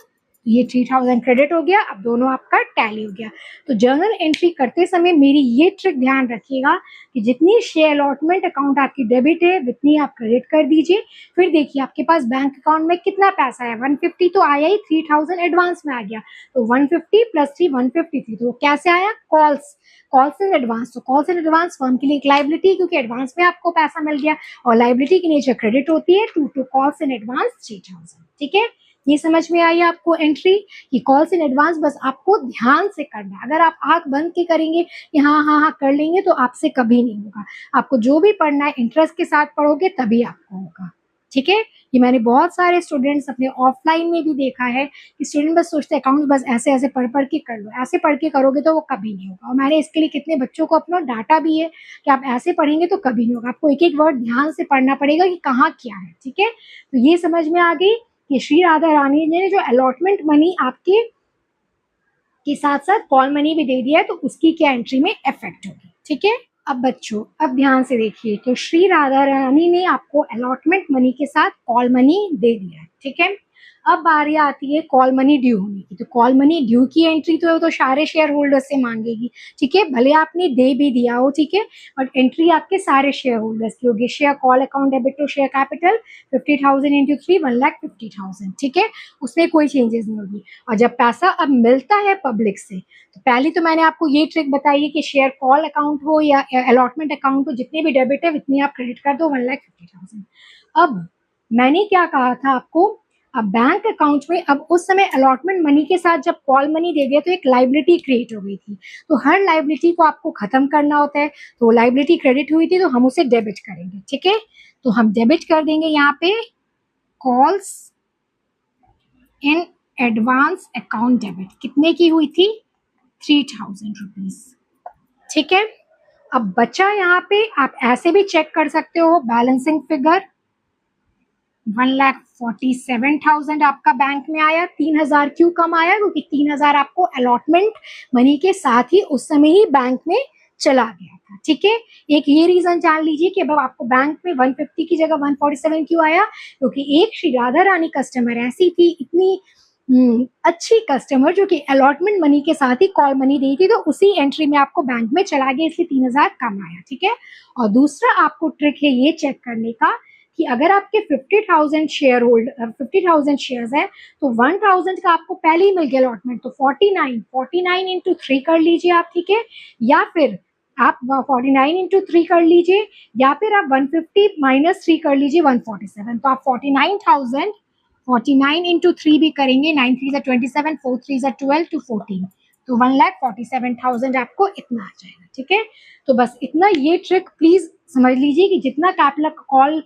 ये 3,000 क्रेडिट हो गया, अब दोनों आपका टैली हो गया। तो जर्नल एंट्री करते समय मेरी ये ट्रिक ध्यान रखिएगा कि जितनी शेयर अलॉटमेंट अकाउंट आपकी डेबिट है उतनी आप क्रेडिट कर दीजिए। फिर देखिए आपके पास बैंक अकाउंट में कितना पैसा है, 150 तो आया ही, 3,000 एडवांस में आ गया, तो 150 प्लस 3, 153, तो कैसे आया, कॉल्स इन एडवांस। तो कॉल्स इन एडवांस फर्म के लिए एक लाइबिलिटी, क्योंकि एडवांस में आपको पैसा मिल गया, और लाइबिलिटी की नेचर क्रेडिट होती है टू कॉल्स इन एडवांस 3,000, ठीक है। ये समझ में आई आपको एंट्री कि कॉल्स इन एडवांस, बस आपको ध्यान से करना है। अगर आप आंख बंद के करेंगे कि हाँ हाँ हाँ कर लेंगे तो आपसे कभी नहीं होगा। आपको जो भी पढ़ना है इंटरेस्ट के साथ पढ़ोगे तभी आपको होगा, ठीक है। ये मैंने बहुत सारे स्टूडेंट्स अपने ऑफलाइन में भी देखा है कि स्टूडेंट बस सोचते हैं अकाउंट बस ऐसे ऐसे पढ़ के कर लो, ऐसे पढ़ के करोगे तो वो कभी नहीं होगा। और मैंने इसके लिए कितने बच्चों को अपना डाटा भी है कि आप ऐसे पढ़ेंगे तो कभी नहीं होगा, आपको एक एक वर्ड ध्यान से पढ़ना पड़ेगा कि कहाँ क्या है, ठीक है। तो ये समझ में आ गई कि श्री राधा रानी ने जो अलॉटमेंट मनी आपके के साथ साथ कॉल मनी भी दे दिया है तो उसकी क्या एंट्री में इफेक्ट होगी, ठीक है। अब बच्चों अब ध्यान से देखिए, तो श्री राधा रानी ने आपको अलॉटमेंट मनी के साथ कॉल मनी दे दिया है, ठीक है। अब बारी आती है कॉल मनी ड्यू होने की। तो कॉल मनी ड्यू की एंट्री तो सारे शेयर होल्डर से मांगेगी, ठीक है, भले आपने दे भी दिया हो, ठीक है, बट एंट्री आपके सारे शेयर होल्डर्स की होगी। Share call account debit to share capital 50,000 into 3, 1,50,000, ठीक है, उसमें कोई चेंजेस नहीं होगी। और जब पैसा अब मिलता है पब्लिक से, तो पहले तो मैंने आपको ये ट्रिक बताई है कि शेयर कॉल अकाउंट हो या अलॉटमेंट अकाउंट हो, जितने भी डेबिट है उतनी आप क्रेडिट कर दो, 1,50,000। अब मैंने क्या कहा था आपको, अब बैंक अकाउंट में अब उस समय अलॉटमेंट मनी के साथ जब कॉल मनी दे दिया तो एक लाइबिलिटी क्रिएट हो गई थी। तो हर लाइबिलिटी को आपको खत्म करना होता है, तो लाइबिलिटी क्रेडिट हुई थी तो हम उसे डेबिट करेंगे, ठीक है। तो हम डेबिट कर देंगे यहाँ पे calls in advance account debit, कितने की हुई थी, 3,000 रुपीज, ठीक है। अब बचा यहाँ पे, आप ऐसे भी चेक कर सकते हो बैलेंसिंग फिगर 1,47,000 आपका बैंक में आया। 3,000 क्यों कम आया, क्योंकि 3,000 आपको अलॉटमेंट मनी के साथ ही उस समय ही बैंक में चला गया था, ठीक है। एक ये रीजन जान लीजिए कि अब आपको बैंक में 150 की जगह 147 क्यों आया, क्योंकि एक श्री राधा रानी कस्टमर ऐसी थी, इतनी अच्छी कस्टमर जो कि अलॉटमेंट मनी के साथ ही कॉल मनी दी थी, तो उसी एंट्री में आपको बैंक में चला गया, इसलिए 3,000 कम आया, ठीक है। और दूसरा आपको ट्रिक है ये चेक करने का कि अगर आपके 50,000 शेयर्स है तो 1,000 का आपको पहले ही मिल गया अलॉटमेंट, तो 49 इंटू 3 कर लीजिए आप, ठीक है। या फिर आप 49 इंटू 3 कर लीजिए, या फिर आप 150 माइनस 3 कर लीजिए 147। तो आप 49,000 49 इंटू 3 भी करेंगे, 9 3 ज़ा 27, 4 3 ज़ा 12 टू 14, तो 1,47,000 आपको इतना आ जाएगा। ठीक है, तो बस इतना, ये ट्रिक प्लीज समझ लीजिए कि जितना कैपिटल कॉल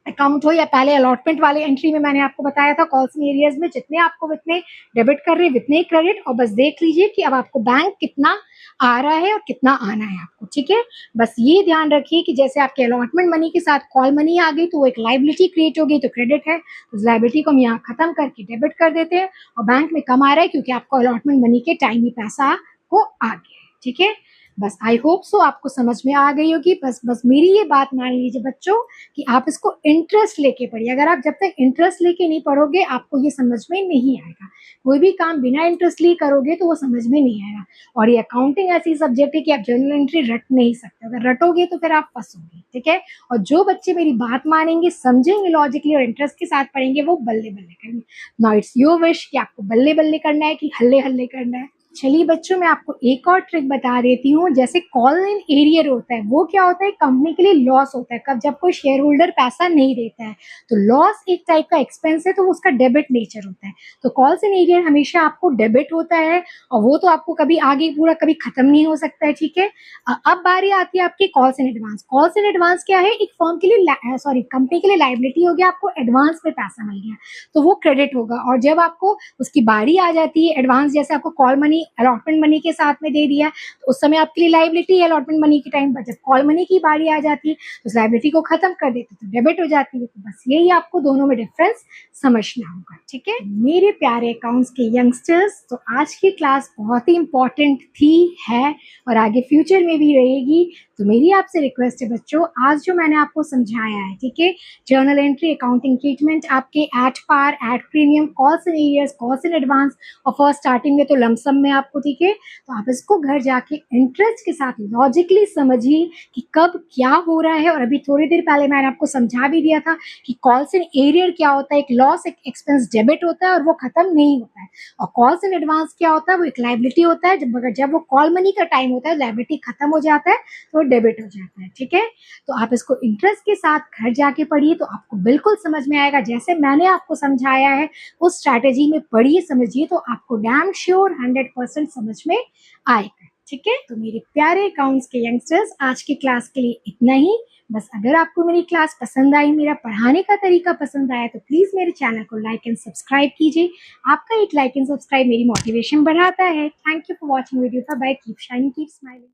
अकाउंट हो या पहले अलॉटमेंट वाले एंट्री में मैंने आपको बताया था कॉल्स इन एरियाज में, जितने आपको उतने डेबिट कर रहे हैं उतने क्रेडिट, और बस देख लीजिए कि अब आपको बैंक कितना आ रहा है और कितना आना है आपको। ठीक है, बस ये ध्यान रखिए कि जैसे आपके अलॉटमेंट मनी के साथ कॉल मनी आ गई तो वो एक लाइबिलिटी क्रिएट हो गई, तो क्रेडिट है, तो उस लाइबिलिटी को हम यहाँ खत्म करके डेबिट कर देते हैं, और बैंक में कम आ रहा है क्योंकि आपको अलॉटमेंट मनी के टाइम ही पैसा को आ गया है। ठीक है, बस आई होप सो आपको समझ में आ गई होगी। बस मेरी ये बात मान लीजिए बच्चों कि आप इसको इंटरेस्ट लेके पढ़िए। अगर आप जब तक इंटरेस्ट लेके नहीं पढ़ोगे आपको ये समझ में नहीं आएगा। कोई भी काम बिना इंटरेस्ट लिए करोगे तो वो समझ में नहीं आएगा। और ये अकाउंटिंग ऐसी सब्जेक्ट है कि आप जर्नल एंट्री रट नहीं सकते, अगर रटोगे तो फिर आप फंसोगे। ठीक है, और जो बच्चे मेरी बात मानेंगे, समझेंगे लॉजिकली और इंटरेस्ट के साथ पढ़ेंगे वो बल्ले बल्ले करेंगे। नाउ इट्स योर विश कि आपको बल्ले बल्ले करना है कि हल्ले हल्ले करना है। चलिए बच्चों, मैं आपको एक और ट्रिक बता देती हूँ। जैसे कॉल इन एरियर होता है, वो क्या होता है, कंपनी के लिए लॉस होता है कब, जब कोई शेयर होल्डर पैसा नहीं देता है, तो लॉस एक टाइप का एक्सपेंस है, तो उसका डेबिट नेचर होता है। तो कॉल्स इन एरियर हमेशा आपको डेबिट होता है, और वो तो आपको कभी आगे पूरा कभी खत्म नहीं हो सकता है। ठीक है, अब बारी आती है आपकी calls in advance. Calls in advance क्या है, एक फर्म के लिए सॉरी कंपनी के लिए लाइबिलिटी हो गया, आपको एडवांस में पैसा मिल गया तो वो क्रेडिट होगा। और जब आपको उसकी बारी आ जाती है एडवांस, जैसे आपको कॉल मनी अलॉटमेंट मनी के साथ में दे दिया, तो उस समय आपके लिए लाइबिलिटी है अलॉटमेंट मनी के टाइम पर। जब कॉल मनी की बारी आ जाती है तो उस लाइबिलिटी को खत्म कर देते तो डेबिट हो जाती है। तो बस यही आपको दोनों में डिफरेंस समझना होगा। ठीक है मेरे प्यारे अकाउंट्स के यंगस्टर्स, तो आज की क्लास बहुत ही इंपॉर्टेंट थी, है और आगे फ्यूचर में भी रहेगी। तो मेरी आपसे रिक्वेस्ट है बच्चों, आज जो मैंने आपको समझाया है, ठीक है, जर्नल एंट्री, अकाउंटिंग ट्रीटमेंट आपके at par, at premium, calls in arrears, calls in advance, और फर्स्ट स्टार्टिंग में तो लमसम में आपको। ठीक है, तो आप इसको घर जाके इंटरेस्ट के साथ लॉजिकली समझिए कि कब क्या हो रहा है। और अभी थोड़ी देर पहले मैंने आपको समझा भी दिया था कि कॉल्स इन एरियर क्या होता है, एक लॉस, एक एक्सपेंस डेबिट होता है और वो खत्म नहीं होता है। और कॉल्स इन एडवांस क्या होता है, वो एक लाइबिलिटी होता है, जब वो कॉल मनी का टाइम होता है लाइबिलिटी खत्म हो जाता है तो डेबिट हो जाता है। ठीक है, तो आप इसको इंटरेस्ट के साथ घर जाके पढ़िए तो आपको बिल्कुल समझ में आएगा। जैसे मैंने आपको समझाया है उस स्ट्रैटेजी में पढ़िए, समझिए, तो आपको डैम श्योर 100% समझ में आएगा। ठीक है, तो मेरे प्यारे अकाउंट्स के यंगस्टर्स, आज की क्लास के लिए इतना ही। बस अगर आपको मेरी क्लास पसंद आई, मेरा पढ़ाने का तरीका पसंद आया, तो प्लीज मेरे चैनल को लाइक एंड सब्सक्राइब कीजिए। आपका एक लाइक एंड सब्सक्राइब मेरी मोटिवेशन बढ़ाता है। Thank you for watching video. Bye, keep shining, keep smiling.